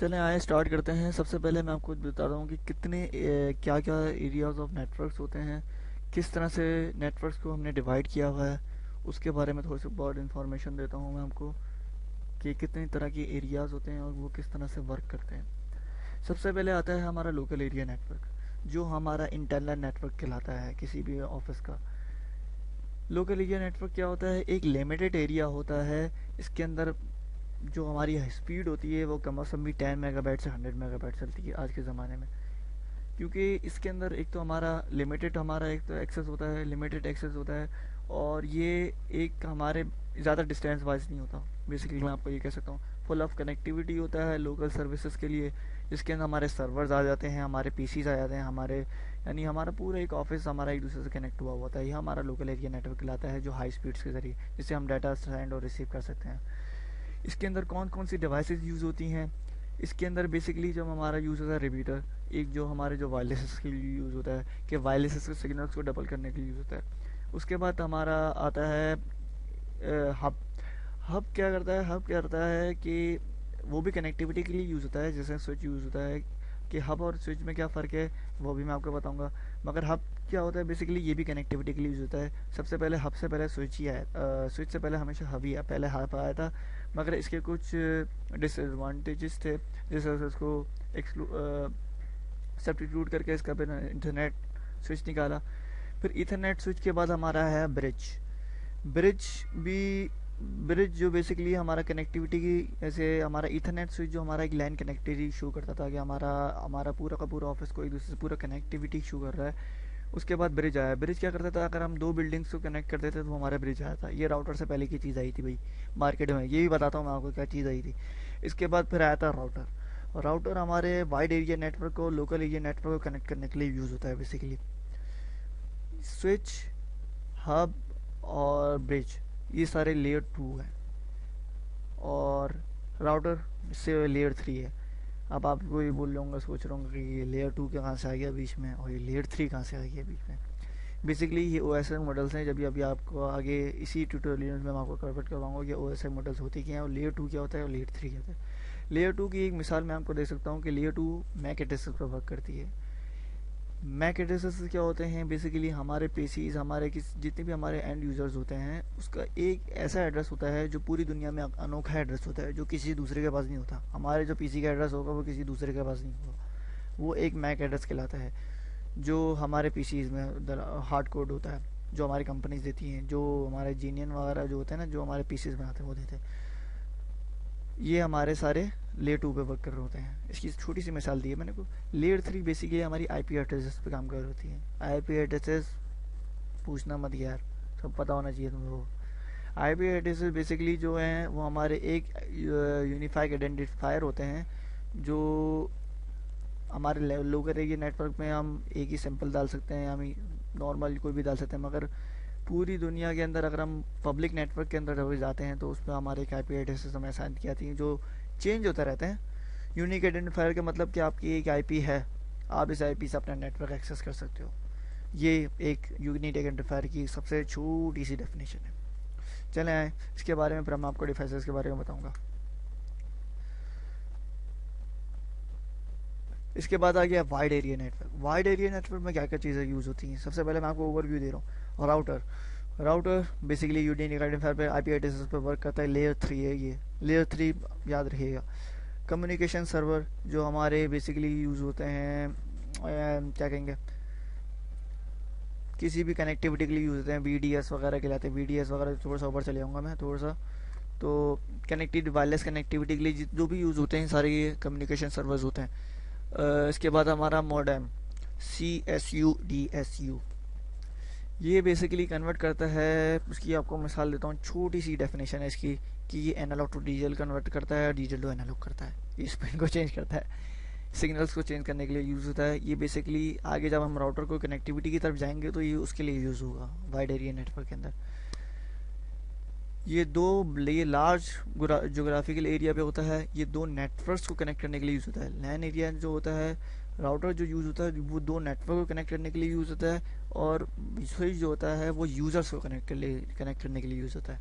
चलें आए स्टार्ट करते हैं। सबसे पहले मैं आपको बता रहा हूँ कि कितने क्या क्या एरियाज ऑफ नेटवर्क्स होते हैं, किस तरह से नेटवर्क्स को हमने डिवाइड किया हुआ है। उसके बारे में थोड़ी सी बहुत इन्फॉर्मेशन देता हूँ मैं आपको कि कितनी तरह के एरियाज होते हैं और वो किस तरह से वर्क करते हैं। सबसे पहले आता है हमारा लोकल एरिया नेटवर्क, जो हमारा इंटरनल नेटवर्क कहलाता है किसी भी ऑफिस का। लोकल एरिया नेटवर्क क्या होता है? एक लिमिटेड एरिया होता है। इसके अंदर जो हमारी स्पीड होती है वो कम से कम भी 10 मेगाबाइट से 100 मेगाबाइट चलती है आज के ज़माने में। क्योंकि इसके अंदर एक तो हमारा एक तो एक्सेस होता है, लिमिटेड एक्सेस होता है। और ये एक हमारे ज़्यादा डिस्टेंस वाइज नहीं होता। बेसिकली मैं आपको ये कह सकता हूँ फुल ऑफ कनेक्टिविटी होता है लोकल सर्विसेज के लिए, जिसके अंदर हमारे सर्वर्स आ जाते हैं, हमारे पीसीज आ जाते हैं, हमारे यानी हमारा पूरा एक ऑफिस हमारा एक दूसरे से कनेक्ट हुआ होता है। यह हमारा लोकल एरिया नेटवर्क कहलाता है, जो हाई स्पीड्स के ज़रिए जिससे हम डाटा सेंड और रिसीव कर सकते हैं। इसके अंदर कौन कौन सी डिवाइसेस यूज़ होती हैं? इसके अंदर बेसिकली जब हमारा यूज़ होता है रिपीटर, एक जो हमारे जो वायरलेसेस के लिए यूज़ होता है कि वायरलेसेस के सिग्नल्स को डबल करने के लिए यूज़ होता है। उसके बाद हमारा आता है हब। हब क्या करता है कि वो भी कनेक्टिविटी के लिए यूज़ होता है, जैसे स्विच यूज़ होता है। कि हब और स्विच में क्या फ़र्क है वो भी मैं आपको बताऊंगा। मगर हब क्या होता है? बेसिकली ये भी कनेक्टिविटी के लिए यूज़ होता है। सबसे पहले हब से पहले स्विच ही आया, स्विच से पहले हमेशा हब ही पहले हब आया था। मगर इसके कुछ डिसएडवांटेजेस थे, जैसे उसको सब्स्टिट्यूट करके इसका फिर इंटरनेट स्विच निकाला। फिर इथरनेट स्विच के बाद हमारा है ब्रिज। ब्रिज भी ब्रिज जो बेसिकली हमारा कनेक्टिविटी की, जैसे हमारा इथरनेट स्विच जो हमारा एक लैन कनेक्टिविटी शो करता था कि हमारा हमारा पूरा का पूरा ऑफिस को एक दूसरे से पूरा कनेक्टिविटी शो कर रहा है। उसके बाद ब्रिज आया। ब्रिज क्या करता था? अगर हम दो बिल्डिंग्स को कनेक्ट करते थे तो हमारा ब्रिज आया था। ये राउटर से पहले की चीज़ आई थी भाई मार्केट में, ये भी बताता हूँ मैं आपको क्या चीज़ आई थी। इसके बाद फिर आया था राउटर। राउटर हमारे वाइड एरिया नेटवर्क को लोकल एरिया नेटवर्क को कनेक्ट करने के लिए यूज़ होता है बेसिकली। स्विच, हब और ब्रिज ये सारे लेयर 2 हैं, और राउटर से लेयर 3 है। अब आपको ये बोल रहा सोच रहा हूँ कि ये लेयर 2 कहाँ से आ गया बीच में और ये लेयर 3 कहाँ से आ गया बीच में। बेसिकली ये ओ एस आई मॉडल्स हैं। जब अभी आपको आगे इसी ट्यूटोरियल में मैं आपको कवर करवाऊंगा कि ओ एस आई मॉडल्स होती क्या हैं और लेयर 2 क्या होता है और लेयर 3 क्या होता है। लेयर 2 की एक मिसाल मैं आपको दे सकता हूँ कि लेयर 2 मैक एड्रेसेस पर वर्क करती है। मैक एड्रेसेस क्या होते हैं? बेसिकली हमारे पीसीज, हमारे किस जितने भी हमारे एंड यूज़र्स होते हैं उसका एक ऐसा एड्रेस होता है जो पूरी दुनिया में अनोखा एड्रेस होता है, जो किसी दूसरे के पास नहीं होता। हमारे जो पीसी का एड्रेस होगा वो किसी दूसरे के पास नहीं होगा, वो एक मैक एड्रेस कहलाता है। जो हमारे पीसीज में हार्ड कोड होता है, जो हमारी कंपनीज देती हैं, जो हमारे जीनियन वगैरह जो होते हैं ना, जो हमारे पीसीज बनाते हैं वो देते हैं। ये हमारे सारे लेयर 2 पे वर्क कर रहे होते हैं। इसकी छोटी सी मिसाल दी है मैंने को। लेयर 3 बेसिकली हमारी आईपी एड्रेसेस पे काम कर रही होती है। आईपी एड्रेसेस पूछना मत यार, सब पता होना चाहिए तुमको। आईपी एड्रेसेस बेसिकली जो हैं वो हमारे एक यूनिफाइड आइडेंटिफायर होते हैं, जो हमारे लोकल एरिया नेटवर्क में हम एक ही सैंपल डाल सकते हैं, हम नॉर्मल कोई भी डाल सकते हैं। मगर पूरी दुनिया के अंदर अगर हम पब्लिक नेटवर्क के अंदर जाते हैं तो उस पर हमारे एक आईपी एड्रेसेस हमें असाइन की जाती हैं, जो चेंज होते रहते हैं। यूनिक आइडेंटिफायर का मतलब कि आपकी एक आईपी है, आप इस आईपी से अपना नेटवर्क एक्सेस कर सकते हो। ये एक यूनिक आइडेंटिफायर की सबसे छोटी सी डेफिनेशन है। चले आए इसके बारे में, फिर मैं आपको डिवाइसेस के बारे में बताऊंगा। इसके बाद आ गया wide area network. Wide area network में क्या क्या चीज़ें यूज़ होती हैं? सबसे पहले मैं आपको ओवरव्यू दे रहा हूँ। Router. Router basically unique identifier पे आईपी एड्रेसेस पे वर्क करता है। लेयर 3 है ये, लेयर 3 याद रखिएगा। कम्युनिकेशन सर्वर जो हमारे बेसिकली यूज़ होते हैं, क्या कहेंगे, किसी भी कनेक्टिविटी के लिए यूज़ होते हैं। वीडीएस वगैरह कहलाते हैं। वीडीएस वगैरह थोड़ा सा ऊपर चले जाऊँगा मैं थोड़ा सा। तो कनेक्टेड वायरलेस कनेक्टिविटी के लिए जो भी यूज़ होते हैं सारे ये कम्युनिकेशन सर्वर्स होते हैं। इसके बाद हमारा मॉडेम, CSUDSU, ये बेसिकली कन्वर्ट करता है। उसकी आपको मिसाल देता हूँ, छोटी सी डेफिनेशन है इसकी कि ये एनालॉग टू डिजिटल कन्वर्ट करता है, डिजिटल टू एनालॉग करता है, ये स्पिन को चेंज करता है, सिग्नल्स को चेंज करने के लिए यूज़ होता है। ये बेसिकली आगे जब हम राउटर को कनेक्टिविटी की तरफ जाएंगे तो ये उसके लिए यूज़ होगा वाइड एरिया नेटवर्क के अंदर। ये लार्ज जोग्राफिकल एरिया पे होता है। ये दो नेटवर्क्स को कनेक्ट करने के लिए यूज़ होता है। लैन एरिया जो होता है, राउटर जो यूज़ होता है वो दो नेटवर्क को कनेक्ट करने के लिए यूज़ होता है, और स्विच जो होता है वो यूज़र्स को कनेक्ट करने के लिए यूज़ होता है।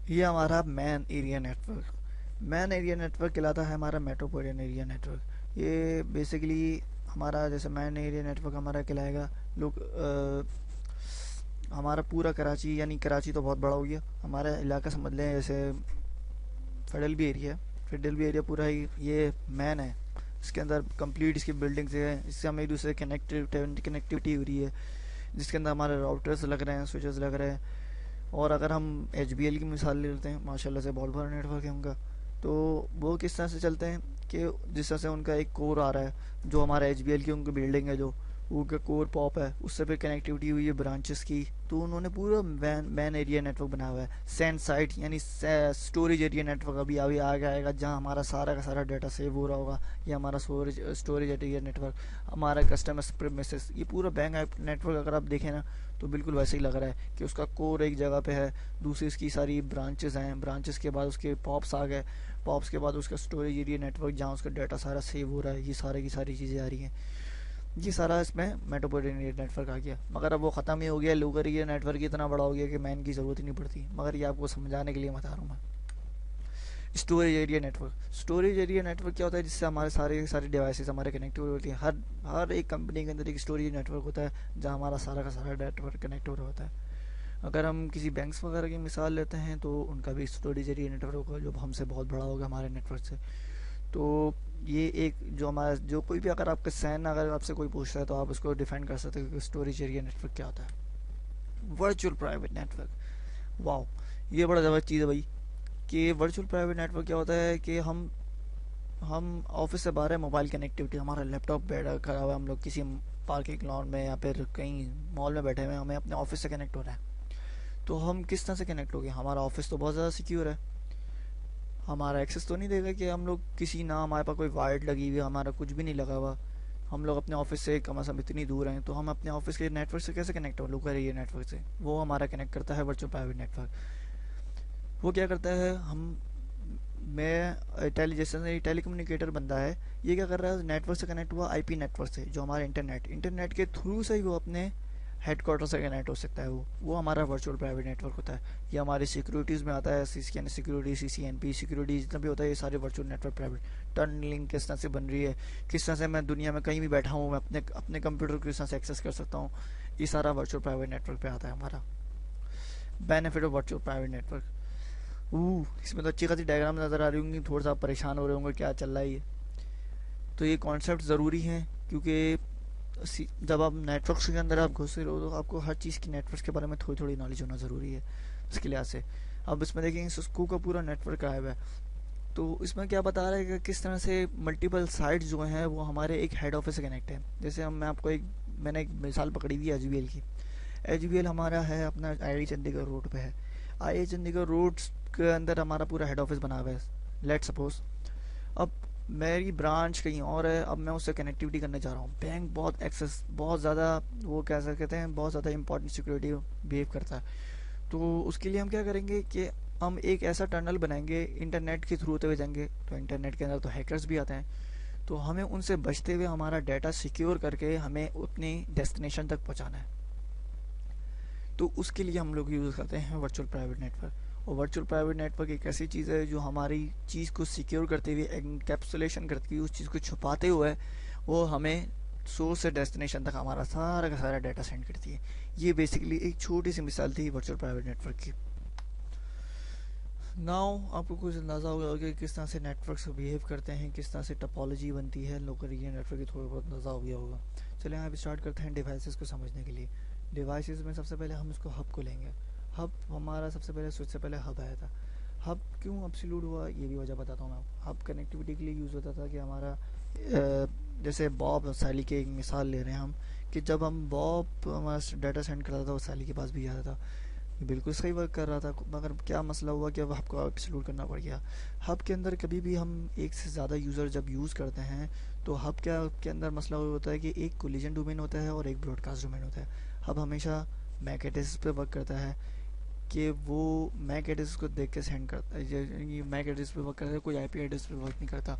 ये हमारा man area network. Man area network कहलाता है हमारा मेट्रोपॉलिटन एरिया नेटवर्क। ये बेसिकली हमारा जैसे मैन एरिया नेटवर्क हमारा कहलाएगा लोग हमारा पूरा कराची, यानी कराची तो बहुत बड़ा हो गया, हमारा इलाका समझ लें जैसे फेडरल भी एरिया है, फेडरल भी एरिया पूरा ही ये मैन है। इसके अंदर कंप्लीट इसकी बिल्डिंग्स है, इससे हमें एक दूसरे कनेक्टिविटी हो रही है, जिसके अंदर हमारे राउटर्स लग रहे हैं, स्विचेस लग रहे हैं। और अगर हम HBL की मिसाल ले लेते हैं, माशाल्लाह से बहुत बड़ा नेटवर्क है उनका, तो वो किस तरह से चलते हैं कि जिस तरह से उनका एक कोर आ रहा है, जो हमारा HBL की उनकी बिल्डिंग है, जो उनका कोर पॉप है, उससे फिर कनेक्टिविटी हुई है ब्रांचेस की, तो उन्होंने पूरा मैन एरिया नेटवर्क बनाया हुआ है। सैंड साइट यानी स्टोरेज एरिया नेटवर्क अभी अभी आगे आएगा, जहाँ हमारा सारा का सारा डाटा सेव हो रहा होगा। ये हमारा स्टोरेज एरिया नेटवर्क, हमारा कस्टमर प्रेमिसेस, ये पूरा बैंक नेटवर्क अगर आप देखें ना तो बिल्कुल वैसे ही लग रहा है कि उसका कोर एक जगह पे है, दूसरी इसकी सारी ब्रांचेस हैं, ब्रांचेस के बाद उसके पॉप्स आ गए, पॉप्स के बाद उसका स्टोरेज एरिया नेटवर्क जहाँ उसका डाटा सारा सेव हो रहा है, ये सारे की सारी चीज़ें आ रही हैं। ये सारा इसमें मेट्रोपॉलिटन एरिया नेटवर्क आ गया, मगर अब वो ख़त्म ही हो गया। लोकल एरिया नेटवर्क इतना बड़ा हो गया कि मैन की ज़रूरत ही नहीं पड़ती, मगर ये आपको समझाने के लिए बता रहा हूँ मैं। Storage area network, storage area network क्या होता है, जिससे हमारे सारे डिवाइसेस हमारे कनेक्टिव होती हैं। हर एक कंपनी के अंदर एक स्टोरेज नेटवर्क होता है, जहाँ हमारा सारा का सारा नेटवर्क कनेक्ट हो रहा होता है। अगर हम किसी बैंक्स वगैरह की मिसाल लेते हैं तो उनका भी स्टोरेज एरिया नेटवर्क होगा, जो हमसे बहुत बड़ा होगा हमारे नेटवर्क से। तो ये एक जो हमारा जो कोई भी अगर आपका सैन अगर आपसे कोई पूछता है तो आप उसको डिफाइन कर सकते हो कि स्टोरेज एरिया नेटवर्क क्या होता है। वर्चुअल प्राइवेट नेटवर्क, वाह, ये बड़ा ज़बरदस्त चीज़ है भाई। कि वर्चुअल प्राइवेट नेटवर्क क्या होता है कि हम ऑफिस से बाहर है, मोबाइल कनेक्टिविटी, हमारा लैपटॉप बैठा खड़ा हुआ है, हम लोग किसी पार्किंग लॉन में या फिर कहीं मॉल में बैठे हुए हैं, हमें अपने ऑफिस से कनेक्ट हो रहा है। तो हम किस तरह से कनेक्ट हो गए, हमारा ऑफिस तो बहुत ज़्यादा सिक्योर है, हमारा एक्सेस तो नहीं देगा कि हम लोग किसी ना हमारे पास कोई वायर्ड लगी हुई, हमारा कुछ भी नहीं लगा हुआ, हम लोग अपने ऑफिस से कम से कम इतनी दूर हैं, तो हम अपने ऑफिस के नेटवर्क से कैसे कनेक्ट हो, लोकल एरिया नेटवर्क से। वो हमारा कनेक्ट करता है वर्चुअल प्राइवेट नेटवर्क। वो क्या करता है, मैं जैसे टेलीकम्युनिकेटर बंदा है, ये क्या कर रहा है, नेटवर्क से कनेक्ट हुआ IP नेटवर्क से, जो हमारा इंटरनेट के थ्रू से ही वो अपने हेडक्वार्टर से कनेक्ट हो सकता है। वो हमारा वर्चुअल प्राइवेट नेटवर्क होता है। ये हमारी सिक्योरिटीज़ में आता है, सिक्योरिटी, CCNP सिक्योरिटी जितना भी होता है, ये सारे वर्चुअल नेटवर्क प्राइवेट। टनलिंग किस तरह से बन रही है, किस तरह से मैं दुनिया में कहीं भी बैठा हूँ, मैं अपने कंप्यूटर को किस तरह से एक्सेस कर सकता हूँ, ये सारा वर्चुअल प्राइवेट नेटवर्क पे आता है हमारा। Benefit of virtual private network, इसमें तो अच्छी खासी डायग्राम नज़र आ रही होंगी, थोड़ा सा परेशान हो रहे होंगे क्या चल रहा है ये। तो ये कॉन्सेप्ट ज़रूरी हैं, क्योंकि जब आप नेटवर्क के अंदर आप घुस रहे हो तो आपको हर चीज़ की नेटवर्क के बारे में थोड़ी थोड़ी नॉलेज होना ज़रूरी है इसके लिहाज से। अब इसमें देखेंगे सिस्को का पूरा नेटवर्क आया हुआ है, तो इसमें क्या बता रहा है कि किस तरह से मल्टीपल साइट्स जो हैं वो हमारे एक हेड ऑफिस से कनेक्ट है। जैसे मैंने एक मिसाल पकड़ी हुई है HBL की। HBL हमारा है अपना IIT चंडीगढ़ रोड पे है। IIT चंडीगढ़ रोड के अंदर हमारा पूरा हेड ऑफिस बना हुआ है, लेट सपोज। अब मेरी ब्रांच कहीं और है, अब मैं उससे कनेक्टिविटी करने जा रहा हूँ। बैंक बहुत ज़्यादा वो क्या कहते हैं, बहुत ज़्यादा इंपॉर्टेंट सिक्योरिटी बिहेव करता है। तो उसके लिए हम क्या करेंगे कि हम एक ऐसा टनल बनाएंगे, इंटरनेट के थ्रू होते हुए जाएंगे। तो इंटरनेट के अंदर तो हैकर्स भी आते हैं, तो हमें उनसे बचते हुए हमारा डाटा सिक्योर करके हमें अपनी डेस्टिनेशन तक पहुँचाना है। तो उसके लिए हम लोग यूज़ करते हैं वर्चुअल प्राइवेट नेटवर्क। और वर्चुअल प्राइवेट नेटवर्क एक ऐसी चीज़ है जो हमारी चीज़ को सिक्योर करते हुए, एनकैप्सुलेशन करती हुए, उस चीज़ को छुपाते हुए वो हमें सोर्स से डेस्टिनेशन तक हमारा सारा का सारा डाटा सेंड करती है। ये बेसिकली एक छोटी सी मिसाल थी वर्चुअल प्राइवेट नेटवर्क की। नाउ आपको कुछ अंदाज़ा होगा कि किस तरह से नेटवर्क्स बिहेव करते हैं, किस तरह से टपोलॉजी बनती है लोकल एरिया नेटवर्क की, थोड़ा बहुत अंदाज़ा हो गया होगा। चलिए आप स्टार्ट करते हैं डिवाइसेस को समझने के लिए। डिवाइसेस में सबसे पहले हम इसको हब को लेंगे। हब हमारा सबसे पहले स्विच से पहले हब आया था। हब क्यों एब्सोल्यूट हुआ, ये भी वजह बताता हूँ मैं। हब कनेक्टिविटी के लिए यूज़ होता था कि हमारा जैसे बॉब सैली की एक मिसाल ले रहे हैं हम, कि जब हम बॉब हमारा डाटा सेंड करता था वो सैली के पास भी जाता था। ये बिल्कुल सही वर्क कर रहा था, मगर क्या मसला हुआ कि अब हब को एब्सोल्यूट करना पड़ गया। हब के अंदर कभी भी हम एक से ज़्यादा यूज़र जब यूज़ करते हैं तो हब के अंदर मसला होता है कि एक कोलिजन डोमेन होता है और एक ब्रॉडकास्ट डोमेन होता है। हब हमेशा मैक एड्रेस पे वर्क करता है कि वो मैक एड्रेस को देख के सेंड करता है, मैक एड्रेस पे वर्क करता है, कोई IP एड्रेस पे वर्क नहीं करता।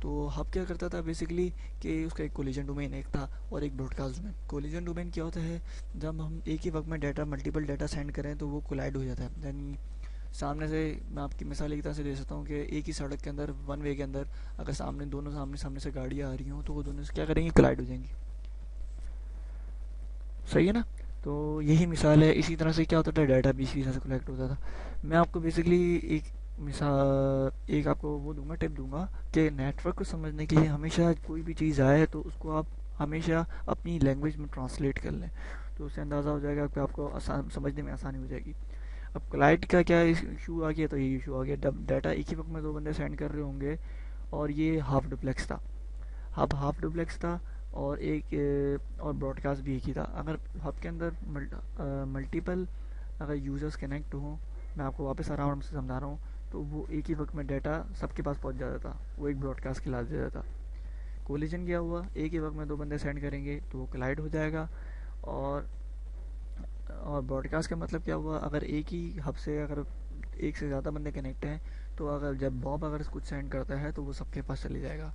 तो हब क्या करता था बेसिकली कि उसका एक कोलिजन डोमेन एक था और एक ब्रॉडकास्ट डोमेन। कोलिजन डोमेन क्या होता है, जब हम एक ही वक्त में मल्टीपल डाटा सेंड करें तो वो कोलाइड हो जाता है, यानी सामने से मैं आपकी मिसाल एक तरह से दे सकता हूँ कि एक ही सड़क के अंदर वन वे के अंदर अगर सामने दोनों सामने सामने से गाड़ियाँ आ रही हों तो वो दोनों से क्या करेंगी, कोलाइड हो जाएंगी। सही है ना। तो यही मिसाल है। इसी तरह से क्या होता था, डाटा भी इसी तरह से कलेक्ट होता था। मैं आपको बेसिकली एक मिसाल, एक आपको वो दूंगा, टिप दूंगा कि नेटवर्क को समझने के लिए हमेशा कोई भी चीज़ आए तो उसको आप हमेशा अपनी लैंग्वेज में ट्रांसलेट कर लें, तो उससे अंदाज़ा हो जाएगा कि आपको आसान समझने में आसानी हो जाएगी। अब क्लाइंट का क्या इशू आ गया, तो ये इशू आ गया जब डाटा एक ही वक्त में दो बंदे सेंड कर रहे होंगे और ये हाफ डुप्लेक्स था। हब हाफ डुप्लेक्स था और और ब्रॉडकास्ट भी एक ही था। अगर हब के अंदर मल्टीपल अगर यूज़र्स कनेक्ट हों, मैं आपको वापस आराम से समझा रहा हूँ, तो वो एक ही वक्त में डाटा सबके पास पहुँच जाता था, वो एक ब्रॉडकास्ट खिला देता था। कोलिजन क्या हुआ, एक ही वक्त में दो बंदे सेंड करेंगे तो वो कोलाइड हो जाएगा। और ब्रॉडकास्ट का मतलब क्या हुआ, अगर एक ही हब से अगर एक से ज़्यादा बंदे कनेक्ट हैं तो अगर जब बॉब अगर कुछ सेंड करता है तो वो सबके पास चले जाएगा।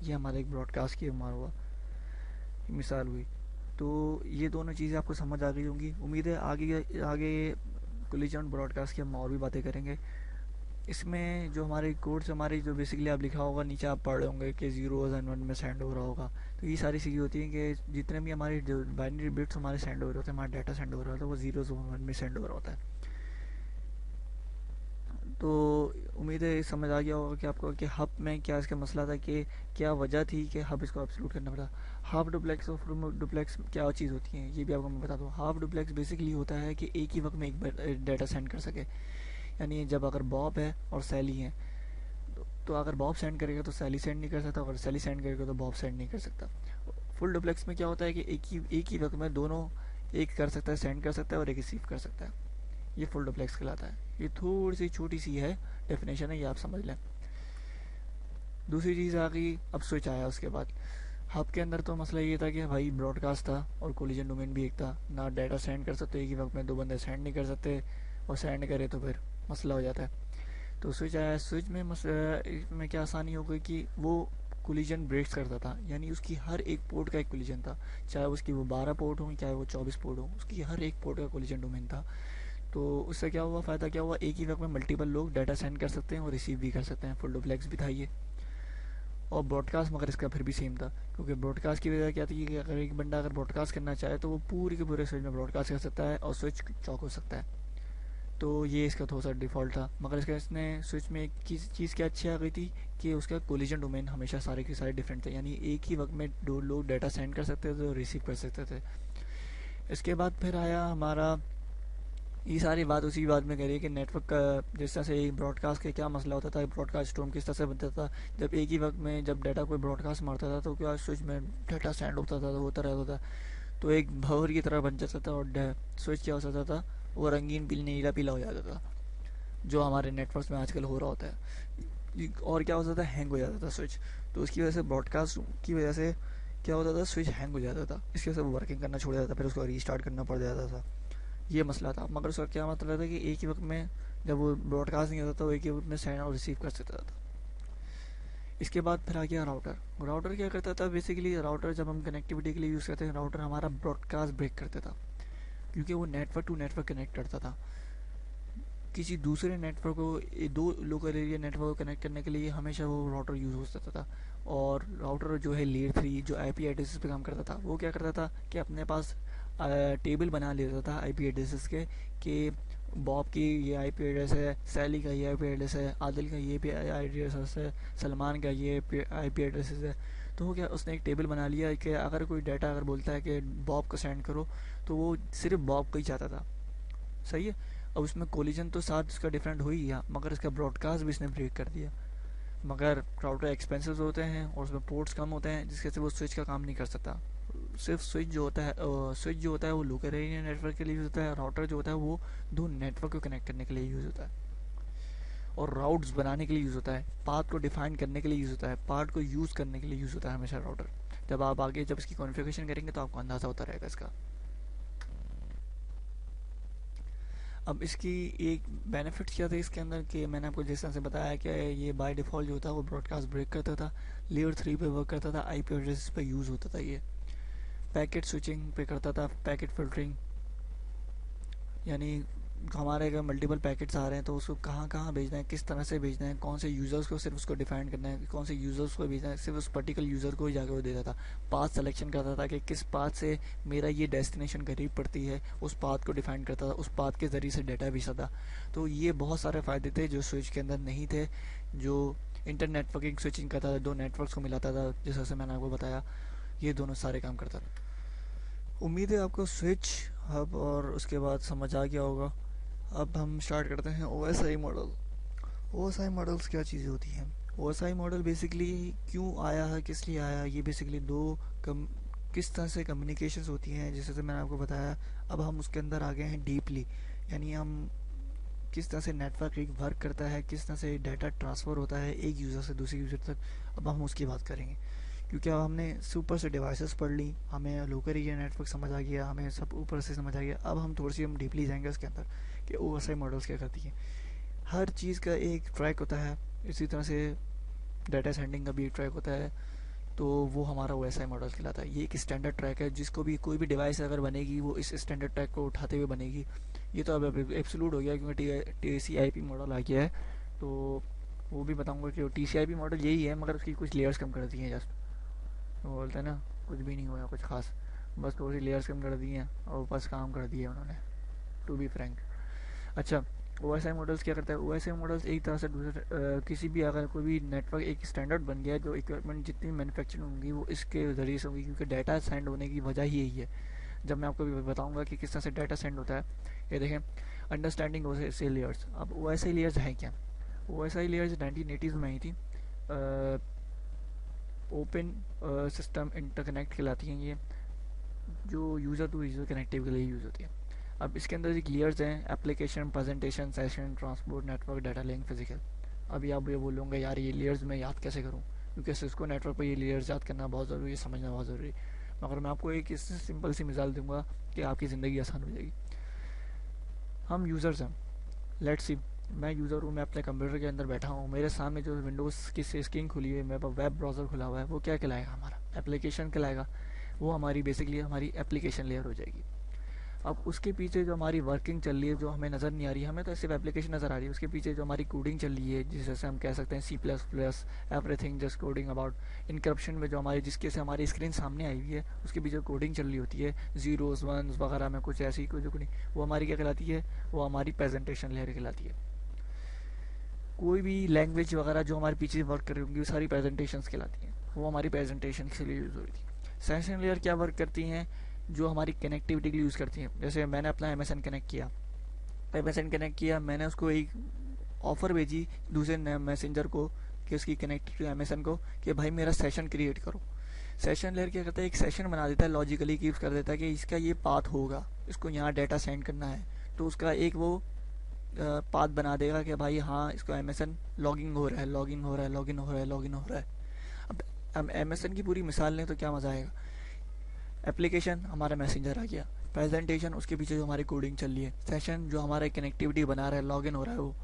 ये हमारा एक ब्रॉडकास्ट की हमारा हुआ मिसाल हुई। तो ये दोनों चीज़ें आपको समझ आ गई होंगी। उम्मीद है आगे आगे कोलिजन ब्रॉडकास्ट की हम और भी बातें करेंगे। इसमें जो हमारे कोड्स हमारे जो बेसिकली आप लिखा होगा नीचे आप पढ़ रहे होंगे कि 0 एंड 1 में सेंड हो रहा होगा, तो ये सारी चीज़ें होती हैं कि जितने भी हमारे जो बाइनरी बिट्स हमारे सेंड हो रहे होते हैं, हमारा डाटा सेंड हो रहा होता है, वो 0 1 में सेंड हो रहा होता है। तो उम्मीद है समझ आ गया होगा कि आपको कि हब में क्या इसका मसला था, कि क्या वजह थी कि हब इसको एब्सोल्यूट करना पड़ा। हाफ डुप्लेक्स और फुल डुप्लेक्स क्या चीज़ होती है ये भी आपको मैं बता दूँ। हाफ डुप्लेक्स बेसिकली होता है कि एक ही वक्त में एक डाटा सेंड कर सके। यानी जब अगर बॉब है और सैली है, तो अगर बॉब सेंड करेगा तो सैली सेंड नहीं कर सकता, अगर सैली सेंड करेगा तो बॉब सेंड नहीं कर सकता। फुल डुप्लेक्स में क्या होता है कि एक ही वक्त में दोनों, एक कर सकता है, सेंड कर सकता है और एक रिसीव कर सकता है। ये फुल डुप्लेक्स कहलाता है। ये थोड़ी सी छोटी सी है डेफिनेशन है, ये आप समझ लें। दूसरी चीज़ आ गई, अब स्विच आया उसके बाद। हब के अंदर तो मसला ये था कि भाई ब्रॉडकास्ट था और कोलिजन डोमेन भी एक था, ना डाटा सेंड कर सकते एक ही वक्त में दो बंदे सेंड नहीं कर सकते, और सेंड करे तो फिर मसला हो जाता है। तो स्विच आया, स्विच में इसमें क्या आसानी हो गई कि वो कोलिजन ब्रेक्स करता था, यानी उसकी हर एक पोर्ट का एक कोलिजन था, चाहे उसकी वो 12 पोर्ट हो चाहे वो 24 पोर्ट हो, उसकी हर एक पोर्ट का कोलिजन डोमेन था। तो उससे क्या हुआ, फ़ायदा क्या हुआ, एक ही वक्त में मल्टीपल लोग डाटा सेंड कर सकते हैं और रिसीव भी कर सकते हैं। फुल डुप्लेक्स भी था ये। और ब्रॉडकास्ट मगर इसका फिर भी सेम था, क्योंकि ब्रॉडकास्ट की वजह क्या थी कि अगर एक बंदा अगर ब्रॉडकास्ट करना चाहे तो वो पूरी के पूरे स्विच में ब्रॉडकास्ट कर सकता है और स्विच चौक हो सकता है। तो ये इसका थोड़ा सा डिफ़ॉल्ट था। मगर इसने स्विच में एक चीज़ क्या अच्छी आ गई थी कि उसका कोलिजन डोमेन हमेशा सारे के सारे डिफरेंट थे, यानी एक ही वक्त में दो लोग डाटा सेंड कर सकते थे और रिसीव कर सकते थे। इसके बाद फिर आया हमारा, ये सारी बात उसी बात में करिए कि नेटवर्क का जिस तरह से ब्रॉडकास्ट का क्या मसला होता था, ब्रॉडकास्ट स्ट्रीम किस तरह से बनता था। जब एक ही वक्त में जब डाटा कोई ब्रॉडकास्ट मारता था तो क्या स्विच में डाटा सेंड होता था, तो होता रहता था, तो एक भंवर की तरह बन जाता था और स्विच क्या हो जाता था, वो रंगीन पीला नीला पीला हो जाता था, जो हमारे नेटवर्क्स में आजकल हो रहा होता है। और क्या होता था, हैंग हो जाता था स्विच। तो उसकी वजह से ब्रॉडकास्ट की वजह से क्या होता था, स्विच हैंग हो जाता था, इसकी वजह से वो वर्किंग करना छोड़ जाता था, फिर उसको रीस्टार्ट करना पड़ जाता था। ये मसला था। मगर उसका क्या मतलब था कि एक ही वक्त में जब वो ब्रॉडकास्ट नहीं होता था वो एक ही वक्त में सेंड और रिसीव कर सकता था। इसके बाद फिर आ गया राउटर। राउटर क्या करता था, बेसिकली राउटर जब हम कनेक्टिविटी के लिए यूज़ करते हैं, राउटर हमारा ब्रॉडकास्ट ब्रेक करता था, क्योंकि वो नेटवर्क टू नेटवर्क कनेक्ट करता था। किसी दूसरे नेटवर्क को, दो लोकल एरिया नेटवर्क को कनेक्ट करने के लिए हमेशा वो राउटर यूज़ हो सकता था। और राउटर जो है लेयर 3 जो आईपी एड्रेसेस पे काम करता था, वो क्या करता था कि अपने पास टेबल बना लेता था आईपी एड्रेसेस के, कि बॉब की ये आईपी एड्रेस है, सैली का ये आईपी एड्रेस है, आदिल का ये भी आईपी एड्रेस है, सलमान का ये आईपी एड्रेस है। तो वो क्या, उसने एक टेबल बना लिया कि अगर कोई डाटा अगर बोलता है कि बॉब को सेंड करो, तो वो सिर्फ बॉब को ही चाहता था। सही है। अब उसमें कोलिजन तो साथ इसका डिफरेंट हो ही गया, मगर इसका ब्रॉडकास्ट भी इसने ब्रेक कर दिया। मगर राउटर एक्सपेंसिव होते हैं और उसमें पोर्ट्स कम होते हैं, जिसके से वो स्विच का काम नहीं कर सकता। सिर्फ स्विच जो होता है वो लोकल एरिया नेटवर्क के लिए यूज़ होता है, राउटर जो होता है वो दो नेटवर्क को कनेक्ट करने के लिए यूज़ होता है और राउट्स बनाने के लिए यूज़ होता है, पाथ को डिफाइन करने के लिए यूज़ होता है, पार्ट को यूज़ करने के लिए यूज़ होता है हमेशा राउटर। जब आप आगे जब इसकी कॉन्फ़िगरेशन करेंगे तो आपको अंदाज़ा होता रहेगा इसका। अब इसकी एक बेनिफिट क्या थे इसके अंदर, कि मैंने आपको जिस तरह से बताया कि ये बाय डिफ़ॉल्ट जो था वो ब्रॉडकास्ट ब्रेक करता था, लेयर 3 पे वर्क करता था, आईपी एड्रेस पे यूज़ होता था, ये पैकेट स्विचिंग पे करता था, पैकेट फिल्टरिंग, यानी हमारे अगर मल्टीपल पैकेट्स आ रहे हैं तो उसको कहाँ कहाँ भेजना है, किस तरह से भेजना है, कौन से यूज़र्स को सिर्फ उसको डिफाइन करना है, कौन से यूज़र्स को भेजना है, सिर्फ उस पर्टिकुलर यूज़र को ही जाकर वो देता था। पाथ सिलेक्शन करता था कि किस पाथ से मेरा ये डेस्टिनेशन करीब पड़ती है, उस पाथ को डिफाइन करता था, उस पाथ के ज़रिए से डाटा भेजता था। तो ये बहुत सारे फ़ायदे थे जो स्विच के अंदर नहीं थे, जो इंटर नेटवर्किंग स्विचिंग करता था, दो नेटवर्क्स को मिलाता था, जैसे मैंने आपको बताया, ये दोनों सारे काम करता था। उम्मीद है आपको स्विच, हब और उसके बाद समझ आ गया होगा। अब हम स्टार्ट करते हैं OSI मॉडल। OSI मॉडल्स क्या चीज़ें होती हैं? OSI मॉडल बेसिकली क्यों आया है, किस लिए आया, ये बेसिकली किस तरह से कम्युनिकेशंस होती हैं, जैसे से मैंने आपको बताया। अब हम उसके अंदर आ गए हैं डीपली, यानी हम किस तरह से नेटवर्क एक वर्क करता है, किस तरह से डाटा ट्रांसफ़र होता है एक यूज़र से दूसरे यूज़र तक। अब हम उसकी बात करेंगे, क्योंकि अब हमने ऊपर से डिवाइसेस पढ़ ली, हमें लोकल एरिया नेटवर्क समझ आ गया, हमें सब ऊपर से समझ आ गया। अब हम थोड़ी सी डीपली जाएंगे उसके अंदर कि OSI मॉडल्स क्या करती हैं। हर चीज़ का एक ट्रैक होता है, इसी तरह से डाटा सेंडिंग का भी एक ट्रैक होता है, तो वो हमारा OSI मॉडल कहलाता है। ये एक स्टैंडर्ड ट्रैक है, जिसको भी कोई भी डिवाइस अगर बनेगी वो इस स्टैंडर्ड ट्रैक को उठाते हुए बनेगी। ये तो अब एब्सोल्यूट हो गया क्योंकि TCP मॉडल आ गया है, तो वो भी बताऊंगा कि TCP मॉडल यही है, मगर उसकी कुछ लेयर्स कम कर दी हैं। जस्ट वो बोलते हैं ना, कुछ भी नहीं हुआ कुछ खास, बस थोड़ी सी लेयर्स कम कर दी हैं और बस काम कर दिया उन्होंने, टू बी फ्रैंक। अच्छा, OSI मॉडल्स क्या करता है? OSI मॉडल्स एक तरह से दूसरे किसी भी अगर कोई भी नेटवर्क एक स्टैंडर्ड बन गया है, जो इक्विपमेंट जितनी मैन्युफैक्चरिंग होंगी वो इसके ज़रिए से होगी, क्योंकि डाटा सेंड होने की वजह ही यही है। जब मैं आपको बताऊंगा कि किस तरह से डाटा सेंड होता है, ये देखें, अंडरस्टैंडिंग OSI लेयर्स। अब OSI लेयर्स हैं क्या? OSI लेयर्स 1980s में आई थी, ओपन सिस्टम इंटरकनेक्ट कहलाती हैं ये, जो यूज़र टू यूज़र कनेक्टिव के लिए यूज़ होती है। अब इसके अंदर एक लेयर्स हैं, application, presentation, session, transport, network, data link, physical. अभी आप ये बोलोगे यार ये लेयर्स मैं याद कैसे करूँ, क्योंकि सिस्को नेटवर्क पर ये लेयर्स याद करना बहुत ज़रूरी है, समझना बहुत ज़रूरी है। मगर मैं आपको एक इससे सिंपल सी मिसाल दूंगा कि आपकी ज़िंदगी आसान हो जाएगी। हम यूज़र्स हैं, लेट्स सी, मैं यूज़र हूँ, मैं अपने कंप्यूटर के अंदर बैठा हूँ, मेरे सामने जो विंडोज़ की स्क्रीन खुली है, मेरे पास वेब ब्राउज़र खुला हुआ है, वो क्या कहलाएगा? हमारा एप्लीकेशन कहलाएगा। वो हमारी बेसिकली हमारी एप्लीकेशन लेयर हो जाएगी। अब उसके पीछे जो हमारी वर्किंग चल रही है, जो हमें नज़र नहीं आ रही है, हमें तो सिर्फ एप्लीकेशन नज़र आ रही है, उसके पीछे जो हमारी कोडिंग चल रही है, जिससे हम कह सकते हैं C++, everything just coding about encryption में जो हमारी जिसके से हमारी स्क्रीन सामने आई हुई है, उसके पीछे कोडिंग चल रही होती है, जीरोस वंस वगैरह में कुछ ऐसी कुछ नहीं, वो हमारी क्या कहलाती है? वो हमारी प्रेजेंटेशन लेयर कहलाती है। कोई भी लैंग्वेज वगैरह जो हमारे पीछे वर्क कर रही होंगी वो सारी प्रेजेंटेशंस कहलाती हैं, वो हमारी प्रेजेंटेशन के लिए यूज़ हो रही थी। सेशन लेयर क्या वर्क करती हैं? जो हमारी कनेक्टिविटी के लिए यूज़ करती हैं। जैसे मैंने अपना MSN कनेक्ट किया, मैंने उसको एक ऑफ़र भेजी दूसरे मैसेंजर को कि उसकी कनेक्ट MSN को कि भाई मेरा सेशन क्रिएट करो। सेशन लेयर क्या करता है? एक सेशन बना देता है, लॉजिकली कीप कर देता है कि इसका ये पाथ होगा, इसको यहाँ डाटा सेंड करना है, तो उसका एक वो पाथ बना देगा कि भाई हाँ इसको MSN लॉगिंग हो रहा है, लॉगिन हो रहा है, लॉगिन हो रहा है, लॉगिन हो रहा है। अब MSN की पूरी मिसाल लें तो क्या मज़ा आएगा? एप्लीकेशन हमारा मैसेंजर आ गया, प्रेजेंटेशन उसके पीछे जो हमारी कोडिंग चल रही है, सेशन जो हमारा कनेक्टिविटी बना रहा है, लॉगिन हो रहा है वो,